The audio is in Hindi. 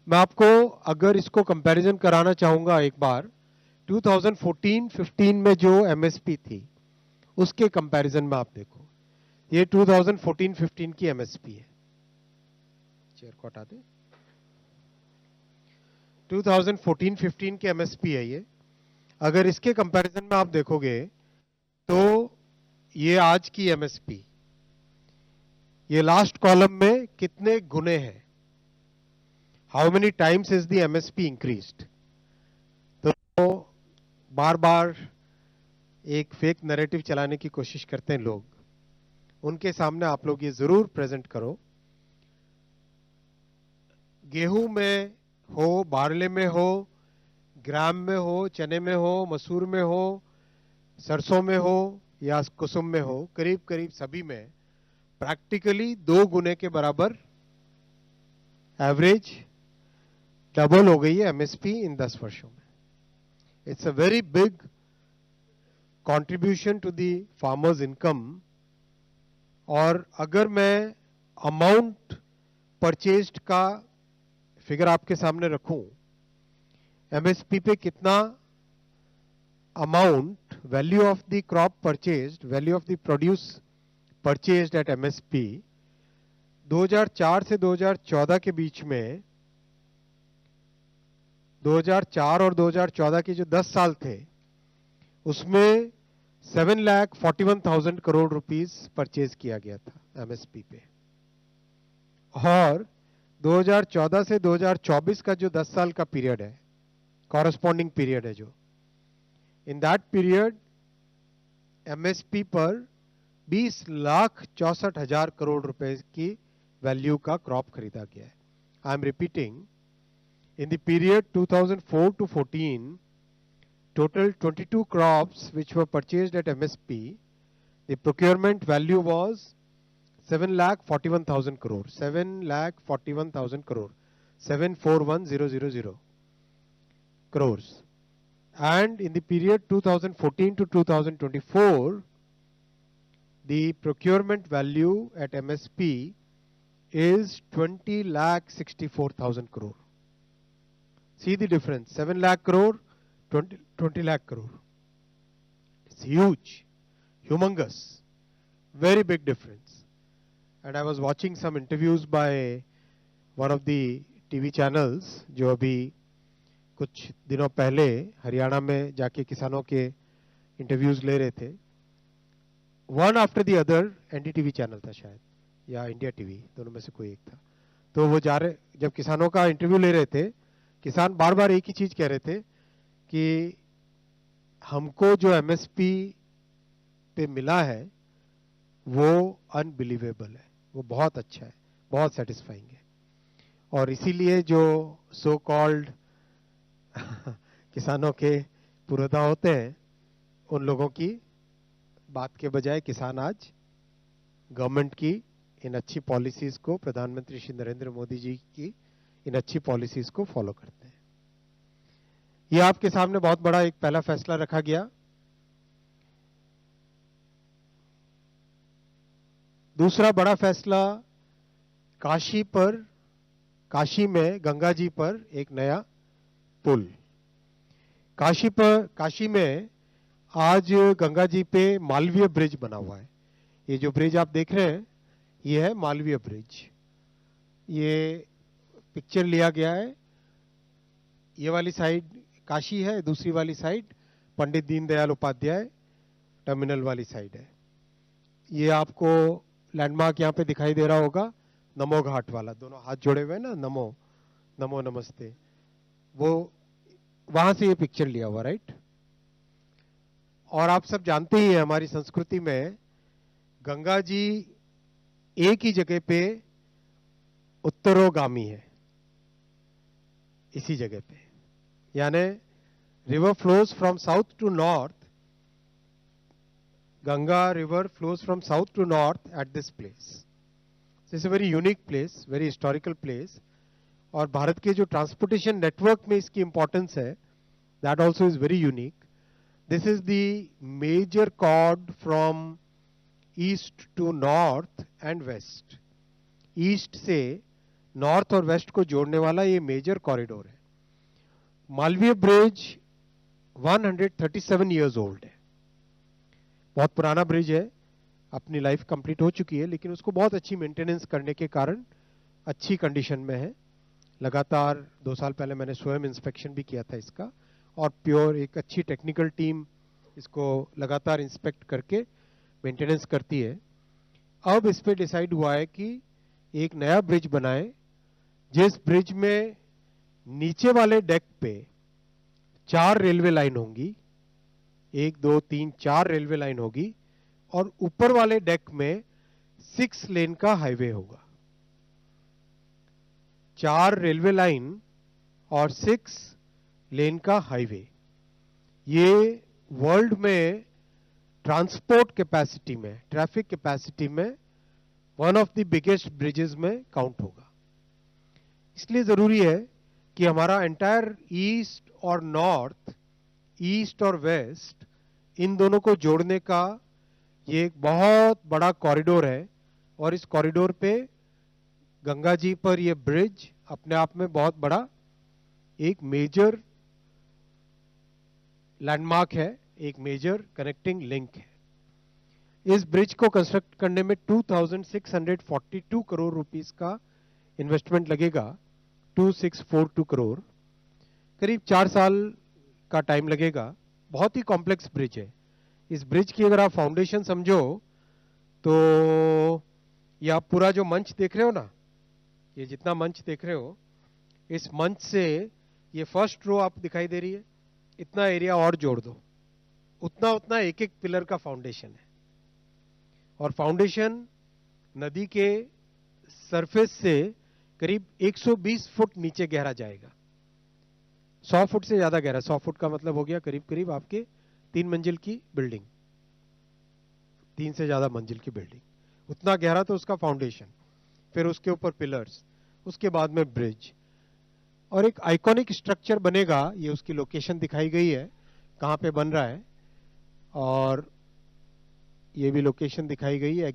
मैं आपको अगर इसको कंपैरिजन कराना चाहूंगा एक बार 2014-15 में जो एमएसपी थी उसके कंपैरिजन में आप देखो, ये 2014-15 की एमएसपी है। चेयर को हटा दे। 2014-15 की एमएसपी है ये। अगर इसके कंपैरिजन में आप देखोगे तो ये आज की एमएसपी, ये लास्ट कॉलम में कितने गुने हैं, how many times is the MSP increased. तो बार बार एक फेक नैरेटिव चलाने की कोशिश करते हैं लोग, उनके सामने आप लोग ये जरूर प्रेजेंट करो। गेहूं में हो, बारले में हो, ग्राम में हो, चने में हो, मसूर में हो, सरसों में हो या कुसुम में हो, करीब करीब सभी में प्रैक्टिकली 2 गुने के बराबर एवरेज डबल हो गई है एमएसपी इन 10 वर्षों में। It's a very big contribution to the farmers income. और अगर मैं अमाउंट परचेज्ड का फिगर आपके सामने रखूं, एमएसपी पे कितना amount, value of the crop purchased, value of the produce purchased at MSP 2004 से 2014 के बीच में, 2004 और 2014 के जो 10 साल थे उसमें 7,41,000 करोड़ रुपीस परचेज किया गया था एमएसपी पे। और 2014 से 2024 का जो 10 साल का पीरियड है, कॉरस्पॉन्डिंग पीरियड है जो, इन दैट पीरियड एमएसपी पर 20,64,000 करोड़ रुपए की वैल्यू का क्रॉप खरीदा गया है। I am repeating, in the period 2004 to 14, total 22 crops which were purchased at MSP, the procurement value was 7,41,000 crore, 7,41,000 crore, 741,000 crores. And in the period 2014 to 2024, the procurement value at MSP is 20,64,000 crore. See the difference, 7 lakh crore, 20 lakh crore. It's huge, humongous, very big difference. And I was watching some interviews by one of the TV channels जो अभी कुछ दिनों पहले हरियाणा में जाके किसानों के इंटरव्यूज ले रहे थे। One after the other, NDTV channel था शायद या इंडिया टीवी, दोनों में से कोई एक था। तो वो जा रहे, जब किसानों का इंटरव्यू ले रहे थे, किसान बार बार एक ही चीज कह रहे थे कि हमको जो एमएसपी पे मिला है वो अनबिलीवेबल है, वो बहुत अच्छा है, बहुत सेटिस्फाइंग है। और इसीलिए जो सो कॉल्ड किसानों के पुरोधा होते हैं, उन लोगों की बात के बजाय किसान आज गवर्नमेंट की इन अच्छी पॉलिसीज को, प्रधानमंत्री श्री नरेंद्र मोदी जी की इन अच्छी पॉलिसीज को फॉलो करते हैं। ये आपके सामने बहुत बड़ा एक पहला फैसला रखा गया। दूसरा बड़ा फैसला, काशी में गंगा जी पर एक नया पुल। काशी में आज गंगा जी पे मालवीय ब्रिज बना हुआ है। ये जो ब्रिज आप देख रहे हैं ये है मालवीय ब्रिज। ये पिक्चर लिया गया है, ये वाली साइड काशी है, दूसरी वाली साइड पंडित दीनदयाल उपाध्याय टर्मिनल वाली साइड है। ये आपको लैंडमार्क यहाँ पे दिखाई दे रहा होगा, नमो घाट वाला, दोनों हाथ जोड़े हुए हैं ना, नमो नमो नमस्ते, वो वहां से ये पिक्चर लिया हुआ, राइट। और आप सब जानते ही हैं हमारी संस्कृति में गंगा जी एक ही जगह पे उत्तरोगामी है, इसी जगह पे, यानी river flows from south to north, Ganga river flows from south to north at this place. It's a very unique place, very historical place. और भारत के जो ट्रांसपोर्टेशन नेटवर्क में इसकी इंपॉर्टेंस है, that also is very unique. This is the major cord from east to north and west. East से नॉर्थ और वेस्ट को जोड़ने वाला ये मेजर कॉरिडोर है। मालवीय ब्रिज 137 ईयर्स ओल्ड है, बहुत पुराना ब्रिज है, अपनी लाइफ कंप्लीट हो चुकी है, लेकिन उसको बहुत अच्छी मेंटेनेंस करने के कारण अच्छी कंडीशन में है। लगातार 2 साल पहले मैंने स्वयं इंस्पेक्शन भी किया था इसका, और प्योर एक अच्छी टेक्निकल टीम इसको लगातार इंस्पेक्ट करके मेंटेनेंस करती है। अब इस पे डिसाइड हुआ है कि एक नया ब्रिज बनाए, जिस ब्रिज में नीचे वाले डेक पे 4 रेलवे लाइन होंगी, 1 2 3 4 रेलवे लाइन होगी, और ऊपर वाले डेक में 6 लेन का हाईवे होगा। 4 रेलवे लाइन और 6 लेन का हाईवे, ये वर्ल्ड में ट्रांसपोर्ट कैपेसिटी में, ट्रैफिक कैपेसिटी में one of the biggest bridges में काउंट होगा। इसलिए जरूरी है कि हमारा एंटायर ईस्ट और नॉर्थ, ईस्ट और वेस्ट, इन दोनों को जोड़ने का ये एक बहुत बड़ा कॉरिडोर है, और इस कॉरिडोर पे गंगा जी पर ये ब्रिज अपने आप में बहुत बड़ा एक मेजर लैंडमार्क है, एक मेजर कनेक्टिंग लिंक है। इस ब्रिज को कंस्ट्रक्ट करने में 2642 करोड़ रुपीस का इन्वेस्टमेंट लगेगा, 2642 करोड़, करीब 4 साल का टाइम लगेगा। बहुत ही कॉम्प्लेक्स ब्रिज है। इस ब्रिज की अगर आप फाउंडेशन समझो तो ये आप पूरा जो मंच देख रहे हो ना, ये जितना मंच देख रहे हो, इस मंच से ये फर्स्ट रो आप दिखाई दे रही है, इतना एरिया और जोड़ दो, उतना उतना एक एक पिलर का फाउंडेशन है। और फाउंडेशन नदी के सरफेस से करीब 120 फुट नीचे गहरा जाएगा, 100 फुट से ज्यादा गहरा। 100 फुट का मतलब हो गया करीब करीब आपके 3 मंजिल की बिल्डिंग, 3 से ज्यादा मंजिल की बिल्डिंग, उतना गहरा तो उसका फाउंडेशन, फिर उसके ऊपर पिलर्स, उसके बाद में ब्रिज, और एक आइकॉनिक स्ट्रक्चर बनेगा। ये उसकी लोकेशन दिखाई गई है कहां पे बन रहा है, और ये भी लोकेशन दिखाई गई है।